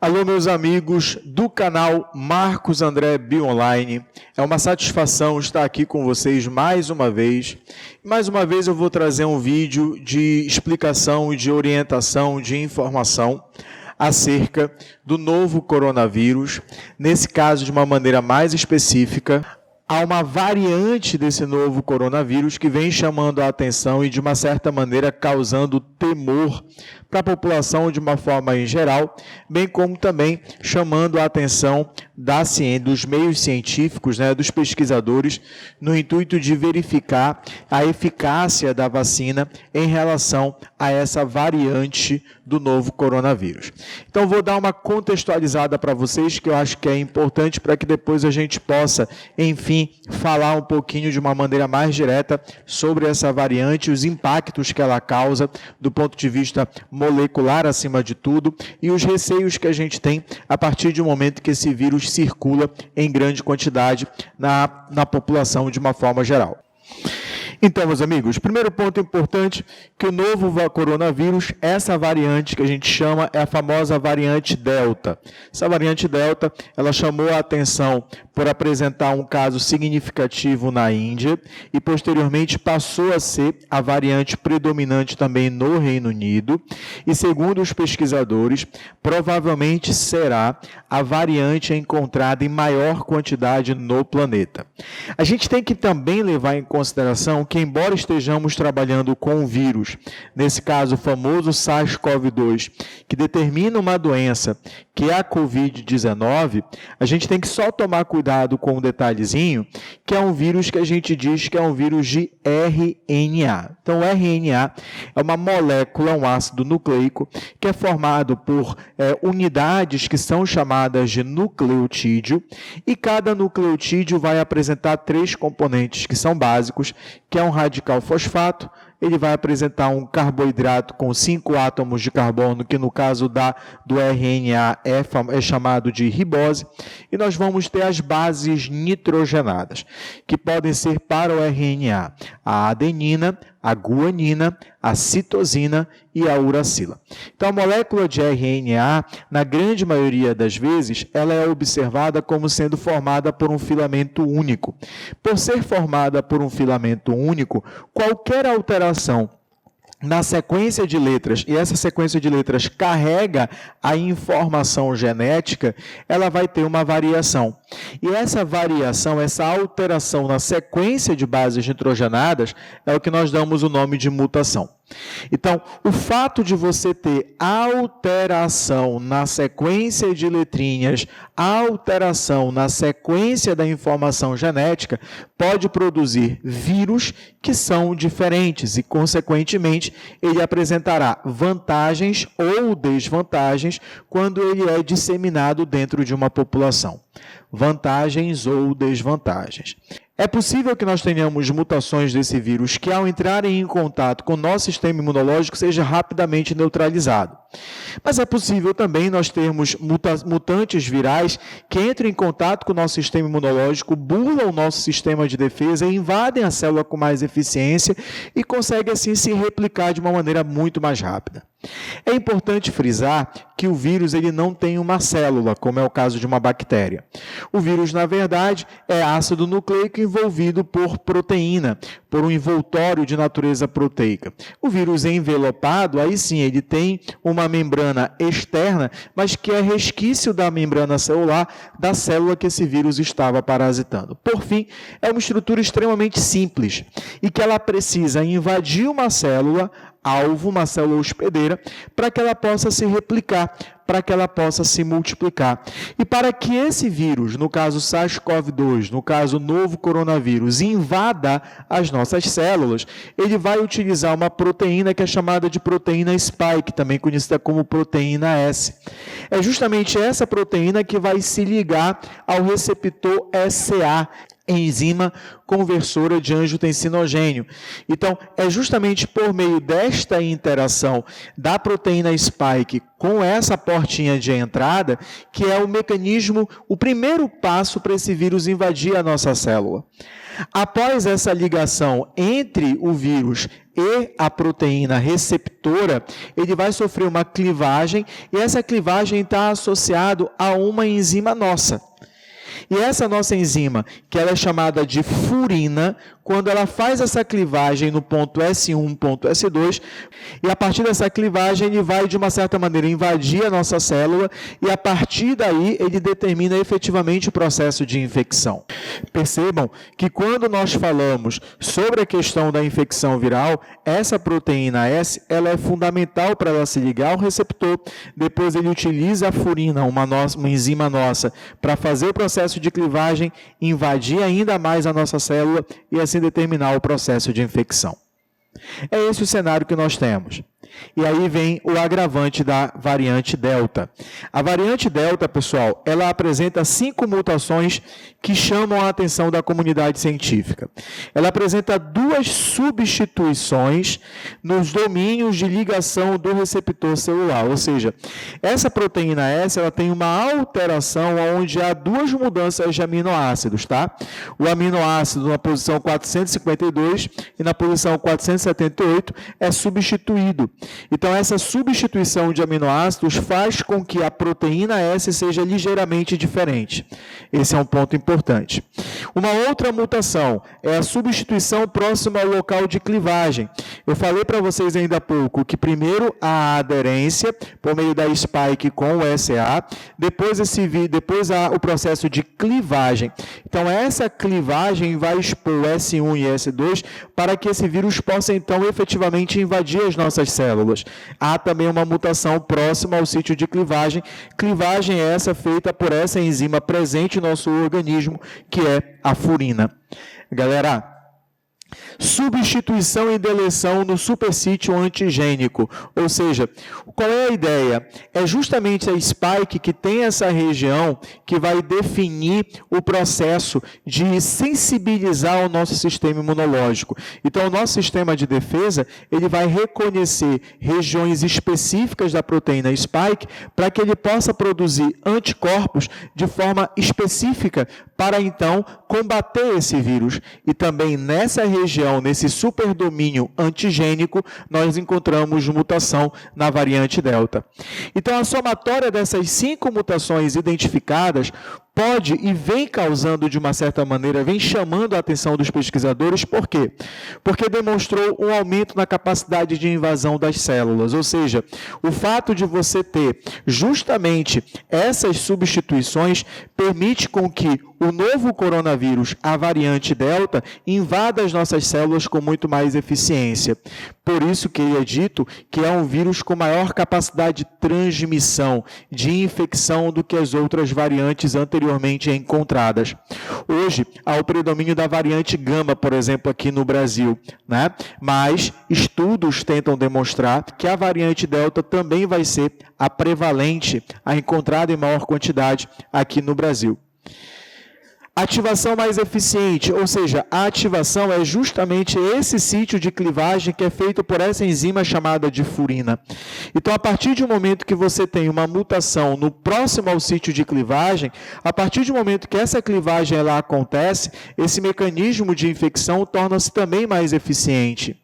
Alô, meus amigos do canal Marcos André Bionline. É uma satisfação estar aqui com vocês mais uma vez. Mais uma vez eu vou trazer um vídeo de explicação, de orientação, de informação acerca do novo coronavírus. Nesse caso, de uma maneira mais específica, há uma variante desse novo coronavírus que vem chamando a atenção e, de uma certa maneira, causando temor para a população de uma forma em geral, bem como também chamando a atenção dos meios científicos, dos pesquisadores, no intuito de verificar a eficácia da vacina em relação a essa variante do novo coronavírus. Então, vou dar uma contextualizada para vocês, que eu acho que é importante para que depois a gente possa, enfim, falar um pouquinho de uma maneira mais direta sobre essa variante, os impactos que ela causa do ponto de vista molecular acima de tudo e os receios que a gente tem a partir do momento que esse vírus circula em grande quantidade na população de uma forma geral. Então, meus amigos, primeiro ponto importante, que o novo coronavírus, essa variante que a gente chama, é a famosa variante Delta. Essa variante Delta, ela chamou a atenção por apresentar um caso significativo na Índia e, posteriormente, passou a ser a variante predominante também no Reino Unido e, segundo os pesquisadores, provavelmente será a variante encontrada em maior quantidade no planeta. A gente tem que também levar em consideração que, embora estejamos trabalhando com um vírus, nesse caso o famoso SARS-CoV-2, que determina uma doença, que é a Covid-19, a gente tem que só tomar cuidado com um detalhezinho, que é um vírus que a gente diz que é um vírus de RNA. Então, o RNA é uma molécula, um ácido nucleico, que é formado por unidades que são chamadas de nucleotídeo, e cada nucleotídeo vai apresentar 3 componentes que são básicos, que é um radical fosfato, ele vai apresentar um carboidrato com 5 átomos de carbono, que no caso do RNA é chamado de ribose, e nós vamos ter as bases nitrogenadas, que podem ser para o RNA a adenina, a guanina, a citosina e a uracila. Então, a molécula de RNA, na grande maioria das vezes, ela é observada como sendo formada por um filamento único. Por ser formada por um filamento único, qualquer alteração na sequência de letras, e essa sequência de letras carrega a informação genética, ela vai ter uma variação. E essa variação, essa alteração na sequência de bases nitrogenadas, é o que nós damos o nome de mutação. Então, o fato de você ter alteração na sequência de letrinhas, alteração na sequência da informação genética, pode produzir vírus que são diferentes e, consequentemente, ele apresentará vantagens ou desvantagens quando ele é disseminado dentro de uma população. Vantagens ou desvantagens. É possível que nós tenhamos mutações desse vírus que, ao entrarem em contato com o nosso sistema imunológico, seja rapidamente neutralizado. Mas é possível também nós termos mutantes virais que entram em contato com o nosso sistema imunológico, burlam o nosso sistema de defesa, invadem a célula com mais eficiência e conseguem, assim, se replicar de uma maneira muito mais rápida. É importante frisar que o vírus ele não tem uma célula, como é o caso de uma bactéria. O vírus, na verdade, é ácido nucleico envolvido por proteína, por um envoltório de natureza proteica. O vírus envelopado, aí sim, ele tem uma membrana externa, mas que é resquício da membrana celular da célula que esse vírus estava parasitando. Por fim, é uma estrutura extremamente simples e que ela precisa invadir uma célula alvo, uma célula hospedeira, para que ela possa se replicar, para que ela possa se multiplicar. E para que esse vírus, no caso SARS-CoV-2, no caso novo coronavírus, invada as nossas células, ele vai utilizar uma proteína que é chamada de proteína spike, também conhecida como proteína S. É justamente essa proteína que vai se ligar ao receptor SCA, enzima conversora de angiotensinogênio. Então, é justamente por meio desta interação da proteína spike com essa portinha de entrada que é o mecanismo, o primeiro passo para esse vírus invadir a nossa célula. Após essa ligação entre o vírus e a proteína receptora, ele vai sofrer uma clivagem e essa clivagem está associada a uma enzima nossa. E essa nossa enzima, que ela é chamada de furina, quando ela faz essa clivagem no ponto S1, ponto S2, e a partir dessa clivagem ele vai, de uma certa maneira, invadir a nossa célula e a partir daí ele determina efetivamente o processo de infecção. Percebam que quando nós falamos sobre a questão da infecção viral, essa proteína S ela é fundamental para ela se ligar ao receptor, depois ele utiliza a furina, uma enzima nossa, para fazer o processo de clivagem, invadir ainda mais a nossa célula e assim determinar o processo de infecção. É esse o cenário que nós temos. E aí vem o agravante da variante Delta. A variante Delta, pessoal, ela apresenta 5 mutações que chamam a atenção da comunidade científica. Ela apresenta 2 substituições nos domínios de ligação do receptor celular, ou seja, essa proteína S ela tem uma alteração onde há 2 mudanças de aminoácidos, tá? O aminoácido na posição 452 e na posição 478 é substituído. Então, essa substituição de aminoácidos faz com que a proteína S seja ligeiramente diferente. Esse é um ponto importante. Uma outra mutação é a substituição próxima ao local de clivagem. Eu falei para vocês ainda há pouco que primeiro a aderência, por meio da spike com o SA, depois o processo de clivagem. Então, essa clivagem vai expor S1 e S2 para que esse vírus possa, então, efetivamente invadir as nossas células. Há também uma mutação próxima ao sítio de clivagem. Clivagem é essa feita por essa enzima presente no nosso organismo, que é a furina. Galera, substituição e deleção no supersítio antigênico, ou seja, qual é a ideia? É justamente a spike que tem essa região que vai definir o processo de sensibilizar o nosso sistema imunológico. Então, o nosso sistema de defesa, ele vai reconhecer regiões específicas da proteína spike para que ele possa produzir anticorpos de forma específica para, então, combater esse vírus. E também nessa região, nesse superdomínio antigênico, nós encontramos mutação na variante Delta. Então, a somatória dessas 5 mutações identificadas pode e vem causando, de uma certa maneira, vem chamando a atenção dos pesquisadores. Por quê? Porque demonstrou um aumento na capacidade de invasão das células, ou seja, o fato de você ter justamente essas substituições permite com que o novo coronavírus, a variante Delta, invada as nossas células com muito mais eficiência. Por isso que é dito que é um vírus com maior capacidade de transmissão, de infecção do que as outras variantes anteriormente encontradas. Hoje, há o predomínio da variante Gama, por exemplo, aqui no Brasil, né? Mas estudos tentam demonstrar que a variante Delta também vai ser a prevalente, a encontrada em maior quantidade aqui no Brasil. Ativação mais eficiente, ou seja, a ativação é justamente esse sítio de clivagem que é feito por essa enzima chamada de furina. Então, a partir de um momento que você tem uma mutação no próximo ao sítio de clivagem, a partir do momento que essa clivagem ela acontece, esse mecanismo de infecção torna-se também mais eficiente.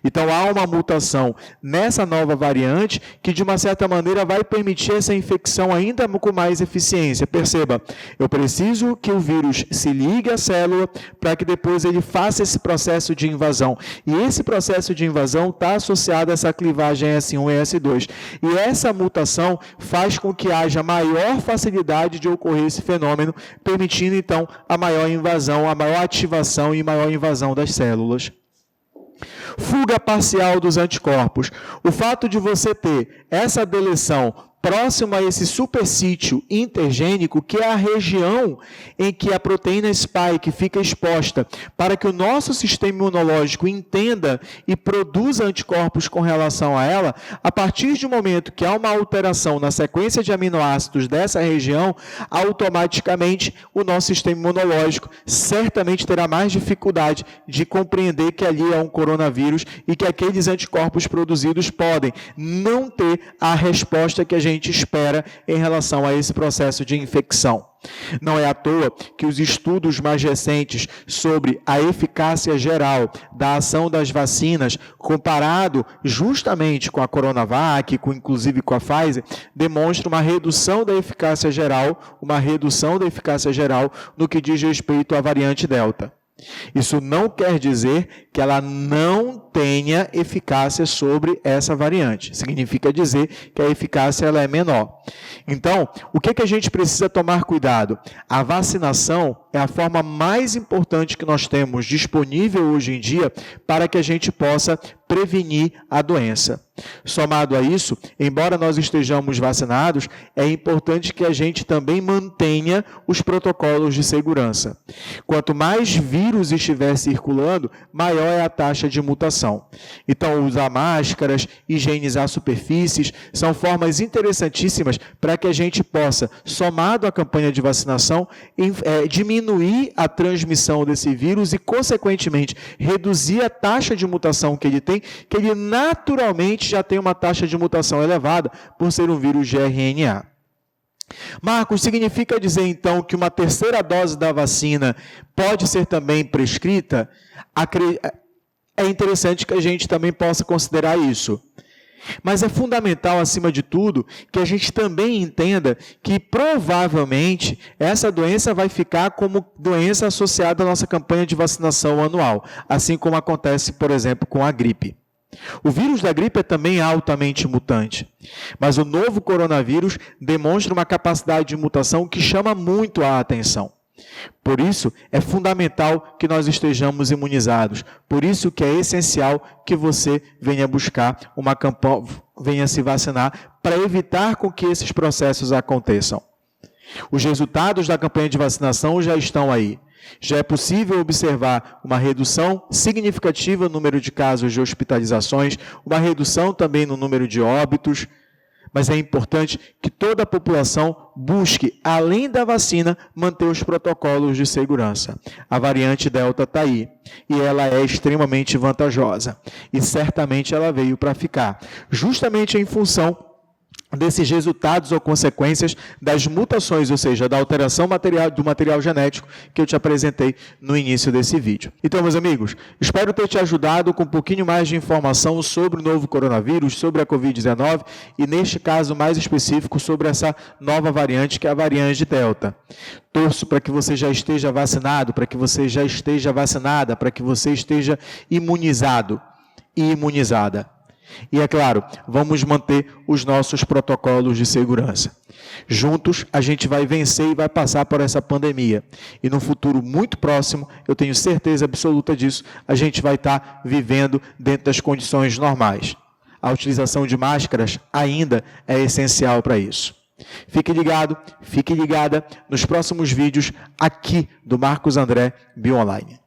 Então, há uma mutação nessa nova variante que, de uma certa maneira, vai permitir essa infecção ainda com mais eficiência. Perceba, eu preciso que o vírus se ligue à célula para que depois ele faça esse processo de invasão. E esse processo de invasão está associado a essa clivagem S1 e S2. E essa mutação faz com que haja maior facilidade de ocorrer esse fenômeno, permitindo, então, a maior invasão, a maior ativação e maior invasão das células. Fuga parcial dos anticorpos. O fato de você ter essa deleção próximo a esse supersítio intergênico, que é a região em que a proteína spike fica exposta, para que o nosso sistema imunológico entenda e produza anticorpos com relação a ela, a partir do momento que há uma alteração na sequência de aminoácidos dessa região, automaticamente o nosso sistema imunológico certamente terá mais dificuldade de compreender que ali é um coronavírus e que aqueles anticorpos produzidos podem não ter a resposta que a gente espera em relação a esse processo de infecção. Não é à toa que os estudos mais recentes sobre a eficácia geral da ação das vacinas, comparado justamente com a Coronavac, inclusive com a Pfizer, demonstram uma redução da eficácia geral no que diz respeito à variante Delta. Isso não quer dizer que ela não tenha eficácia sobre essa variante. Significa dizer que a eficácia ela é menor. Então, o que a gente precisa tomar cuidado? A vacinação é a forma mais importante que nós temos disponível hoje em dia para que a gente possa prevenir a doença. Somado a isso, embora nós estejamos vacinados, é importante que a gente também mantenha os protocolos de segurança. Quanto mais vírus estiver circulando, maior é a taxa de mutação. Então, usar máscaras, higienizar superfícies, são formas interessantíssimas para que a gente possa, somado à campanha de vacinação, diminuir a transmissão desse vírus e, consequentemente, reduzir a taxa de mutação que ele tem, que ele naturalmente já tem uma taxa de mutação elevada por ser um vírus de RNA. Marcos, significa dizer então que uma terceira dose da vacina pode ser também prescrita? É interessante que a gente também possa considerar isso. Mas é fundamental, acima de tudo, que a gente também entenda que provavelmente essa doença vai ficar como doença associada à nossa campanha de vacinação anual, assim como acontece, por exemplo, com a gripe. O vírus da gripe é também altamente mutante, mas o novo coronavírus demonstra uma capacidade de mutação que chama muito a atenção. Por isso, é fundamental que nós estejamos imunizados. Por isso que é essencial que você venha buscar uma campanha, venha se vacinar, para evitar com que esses processos aconteçam. Os resultados da campanha de vacinação já estão aí. Já é possível observar uma redução significativa no número de casos de hospitalizações, uma redução também no número de óbitos, mas é importante que toda a população busque, além da vacina, manter os protocolos de segurança. A variante Delta está aí e ela é extremamente vantajosa e certamente ela veio para ficar, justamente em função desses resultados ou consequências das mutações, ou seja, da alteração do material genético que eu te apresentei no início desse vídeo. Então, meus amigos, espero ter te ajudado com um pouquinho mais de informação sobre o novo coronavírus, sobre a Covid-19 e, neste caso mais específico, sobre essa nova variante, que é a variante Delta. Torço para que você já esteja vacinado, para que você já esteja vacinada, para que você esteja imunizado e imunizada. E, é claro, vamos manter os nossos protocolos de segurança. Juntos, a gente vai vencer e vai passar por essa pandemia. E no futuro muito próximo, eu tenho certeza absoluta disso, a gente vai estar vivendo dentro das condições normais. A utilização de máscaras ainda é essencial para isso. Fique ligado, fique ligada nos próximos vídeos aqui do Marcos André BioOnline.